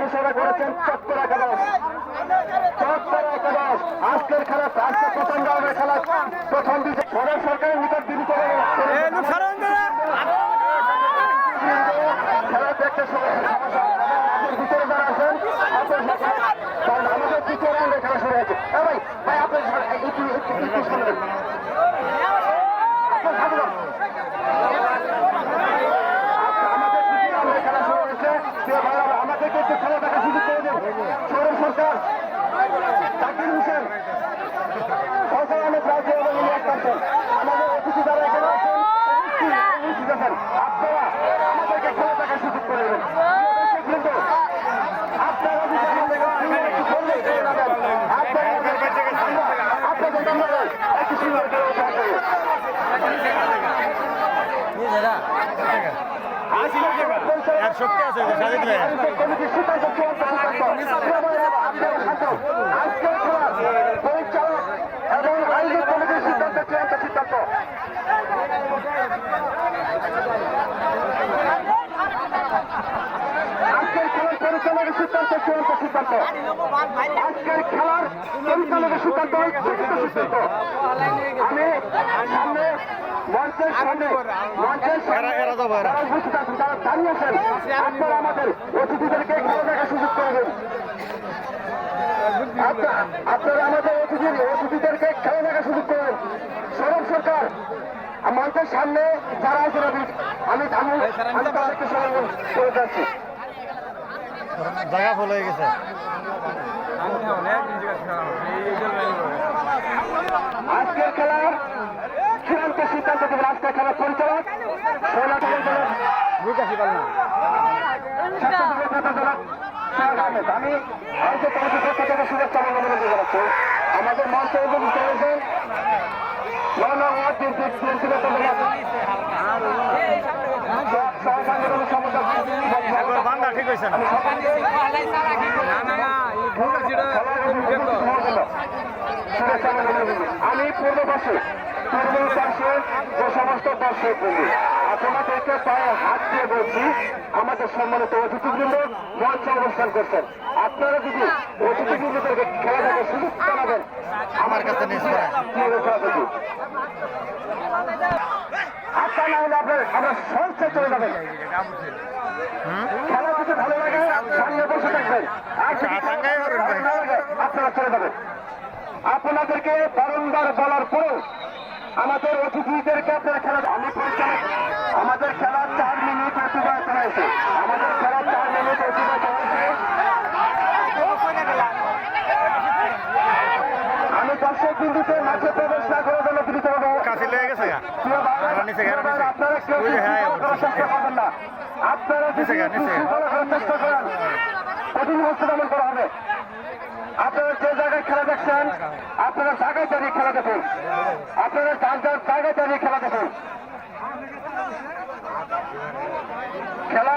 ঘোষণা করেছেন চত্বর একাদশ। চত্বর একাদশ আজকের খেলা, আজকে প্রথম রাউন্ডের খেলা প্রথম দিকে সরকার সরকারের নিকট বিনীত খেলা দেখতে ভিতরে যারা আছেন আমাদের দ্বিতীয় রাউন্ডে খেলা শুরু হয়েছে। ভাই ভাই আপনার শুনবেন আমাদেরকে একটু খেলা দেখার সুযোগ করে দেন। সৌরভ সরকার, জাকির হোসেন, ফয়সাল আহমেদ রাজু এবং ইলিয়াস কাঞ্চন আমাদের অতিথি যারা এখানে আছেন আপনারা আমাদেরকে খেলা দেখার সুযোগ করে দেবেন। আপনারা যদি আমাদের একটু বললেন আপনাদের ধন্যবাদ একটু সুন্দর করে শক্তি আছে কমিটির সিদ্ধান্ত আজকের খেলার পরিচালক এবং আয়োজক কমিটির সিদ্ধান্ত চূড়ান্ত সিদ্ধান্ত। আজকের খেলার পরিচালকের সিদ্ধান্ত চূড়ান্ত সিদ্ধান্ত। আজকের খেলার পরিচালকের সিদ্ধান্ত চূড়ান্ত সিদ্ধান্ত। আমি সামনে মঞ্চের সামনে যারা দাঁড়িয়েছেন আপনারা আমাদের অতিথিদেরকে খেলা দেখার সুযোগ করবেন। আপনারা আমাদের অতিথিদেরকে খেলা দেখার সুযোগ করবেন। সৌরভ সরকার মঞ্চের সামনে যারা আছেন আমি তাদেরকে সবাই করে যাচ্ছি। জায়গা ফুল হয়ে গেছে। আজকের খেলার চূড়ান্ত সিদ্ধান্ত দেবেন আজকের খেলার পরিচালক আমি আজকে তোমাদের পক্ষ থেকে শুভেচ্ছা অভিনন্দন জানাচ্ছি। আমাদের মঞ্চে উপস্থিত রয়েছেন ঠিক হয়েছে না আমি পূর্ব পাশে যে সমস্ত দর্শক বন্ধু আপনাদেরকে পায়ে হাত দিয়ে বলছি আমাদের সম্মানিত অতিথিবৃন্দ মঞ্চে অবস্থান করছেন। আপনারা যদি অতিথিবৃন্দদেরকে খেলা দেখার সুযোগ জানাবেন আমার কাছে আপনার না হলে আপনার সংস্থায় চলে যাবেন। খেলা যদি ভালো লাগে সামনে বসে থাকবেন, আর আপনারা চলে যাবেন। আপনাদেরকে বারংবার বলার পরেও আমাদের অতিথিদেরকে আপনারা খেলা আমি পরিচালক আমাদের খেলার 4 মিনিট অতিবাহিত হয়েছে। আমাদের খেলার 4 মিনিট অতিবাহিত হয়েছে। আমি দর্শক বিন্দুতে মাঠে প্রবেশ না করে জন্য দিতে হবে। আপনারা কেউ চেষ্টা করবেন না। আপনারা চেষ্টা করেন কঠিন হস্তদমন করা হবে। আপনারা যে জায়গায় খেলা দেখছেন আপনারা জায়গায় দাঁড়িয়ে খেলা দেখুন। আপনারা জায়গায় দাঁড়িয়ে খেলা দেখুন। খেলা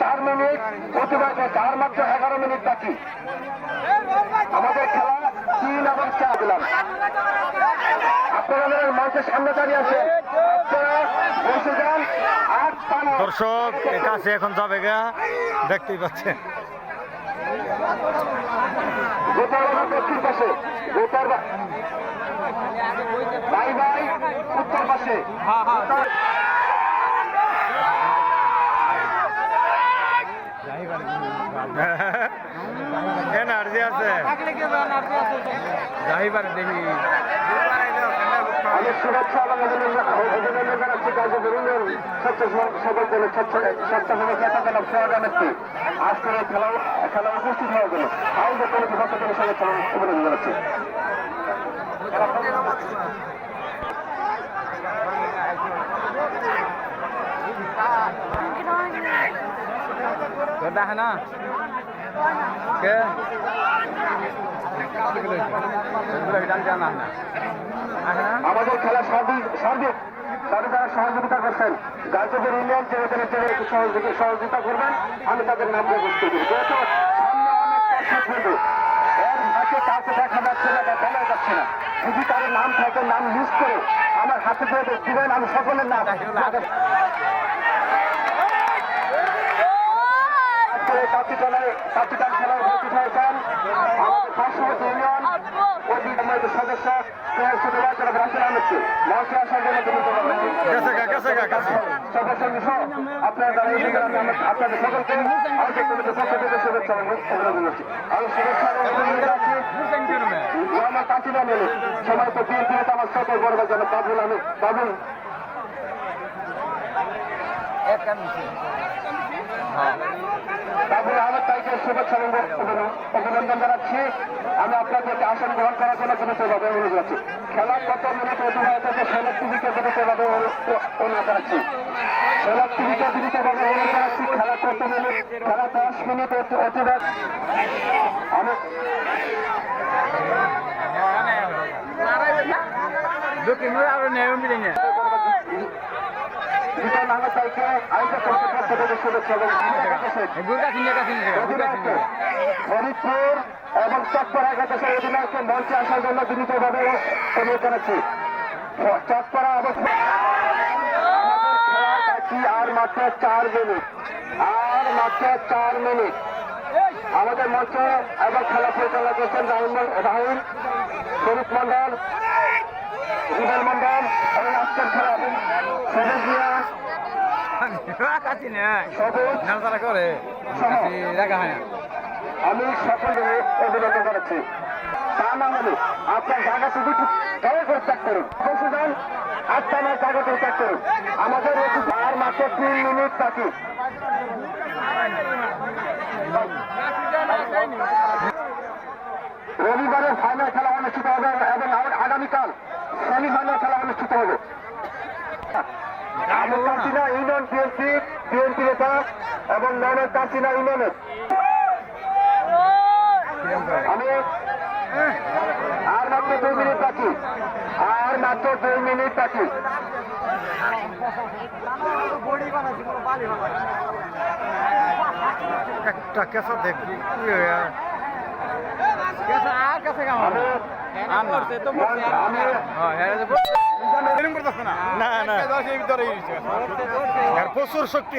4 মিনিট অতিবাহিত, আর মাত্র 11 মিনিট বাকি। আমাদের খেলা 3 এবং 4 দিলাম। আপনারা মঞ্চের সামনে দাঁড়িয়ে আছেন, আপনারা বসে যান। আর দর্শক কাছে এখন যাবে গা, দেখতেই পাচ্ছেন দক্ষিণ পাশে ভাই ভাই উত্তর পাশে এনার্জি আছে যাইবারে দেখি। আমি শুভেচ্ছা এবং অভিনন্দন জানাচ্ছি কার্যকরীদের আজকের এই খেলা উপস্থিত হওয়ার জন্য আয়োজক কমিটির পক্ষ থেকে শুভেচ্ছা এবং অভিনন্দন জানাচ্ছি। দেখে না আমাদের খেলা সার্বিক তাদের যারা সহযোগিতা করছেন গাজীপুর ইউনিয়ন সহযোগিতা করবেন। আমি তাদের নাম প্রকাশ করে দিই। যেহেতু সামনে অনেক দর্শক বিন্দু এর হাতে কাউকে দেখা যাচ্ছে না বা বলা যাচ্ছে না, যদি তাদের নাম থাকে নাম লিস্ট করে আমার হাতে দিবেন। আমি সকলের নাম কাছে ক্যাপিটাল খেলায় উপস্থিত হয়েছেন আমাদের পার্শ্ববর্তী ইউনিয়ন অধিক সদস্য ছোটরা যারা ব্রাঞ্চের আনছে মঞ্চে আসার জন্য সদস্য সহ আপনারা যারা এই আপনাদের সকলকে আমাদের কমিটির পক্ষ থেকে শুভেচ্ছা এবং অভিনন্দন জানাচ্ছি। আমি শুভেচ্ছা এবং অভিনন্দন জানাচ্ছি আমার কাছিনা মেলে সময় তো বিএনপি নেতা আমার সকল বড় যেন বাবুল আমি বাবুল বাবুল আহমেদ তাইকে শুভেচ্ছা এবং অভিনন্দন জানাচ্ছি। আমি আপনাদেরকে আসন গ্রহণ করার জন্য বিনীতভাবে অনুরোধ জানাচ্ছি। খেলা কত মিনিট অতিবাহিত হয়েছে সোনার টিভিকে বিনীতভাবে অনুরোধ জানাচ্ছি। সোনার টিভিকে বিনীতভাবে অনুরোধ জানাচ্ছি। খেলা কত মিনিট? খেলা 10 মিনিট অতিবাহিত। আমি জিতন আহমেদ তাইকে আয়োজক কমিটির পক্ষ থেকে শুভেচ্ছা এবং ফরিদপুর এবং চট্টগ্রাম একাদশের অধিনায়ককে মঞ্চে আসার জন্য বিনীতভাবে অনুরোধ জানাচ্ছি। চট্টগ্রাম এবং আর মাত্র 4 মিনিট, আর মাত্র 4 মিনিট। আমাদের মঞ্চে এবং খেলা পরিচালনা করছেন রাহুল শরীফ মন্ডল, রুবেল মন্ডল এবং আজকের খেলা সবুজ মিয়া আমি সকলকে অভিনন্দন জানাচ্ছি। তা না মানে আপনার জায়গা শুধু দয়া করে ত্যাগ করুন, বসে যান, 8টা ম্যাচ জায়গা করে ত্যাগ করুন। আমাদের আর মাত্র 3 মিনিট বাকি। রবিবারের ফাইনাল খেলা অনুষ্ঠিত হবে এবং আগামীকাল সেমিফাইনাল খেলা অনুষ্ঠিত হবে। কাছিনা ইউনিয়ন বিএনপি নেতা এবং নরের কাছিনা ইউনিয়নের আমি আর মাত্র 2 মিনিট বাকি, আর মাত্র 2 মিনিট বাকি। একটা কেসা দেখবি প্রচুর শক্তি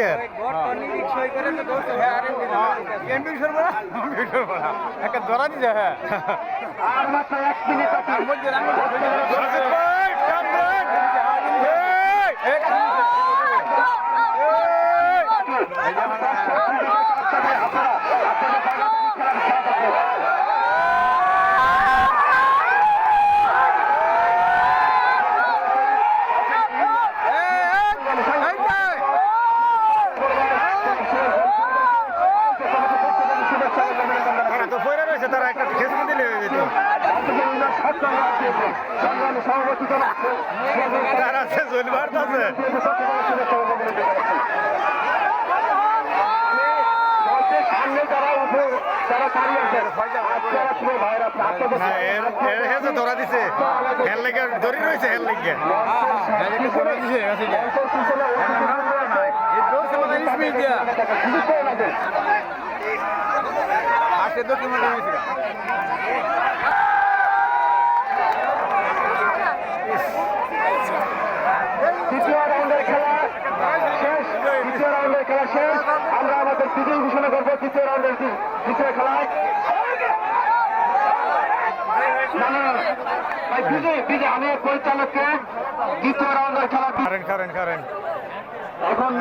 আর মাত্র 1 মিনিট তারা একটা ফেসবুক দিলে হয়ে যেত। তারা আছে জলবার আছে সামনে যারা উঠে তারা ধরা দিছে হেল লেগে ধরে রয়েছে হেল লেগে দ্বিতীয় রাউন্ডের খেলা শেষ। দ্বিতীয় রাউন্ডের খেলা শেষ। আমরা আমাদের বিজয়ী ঘোষণা করবো দ্বিতীয় রাউন্ডের দ্বিতীয় খেলায়। বিজয় আমি পরিচালককে দ্বিতীয় রাউন্ডের খেলা কারেন্ট এখন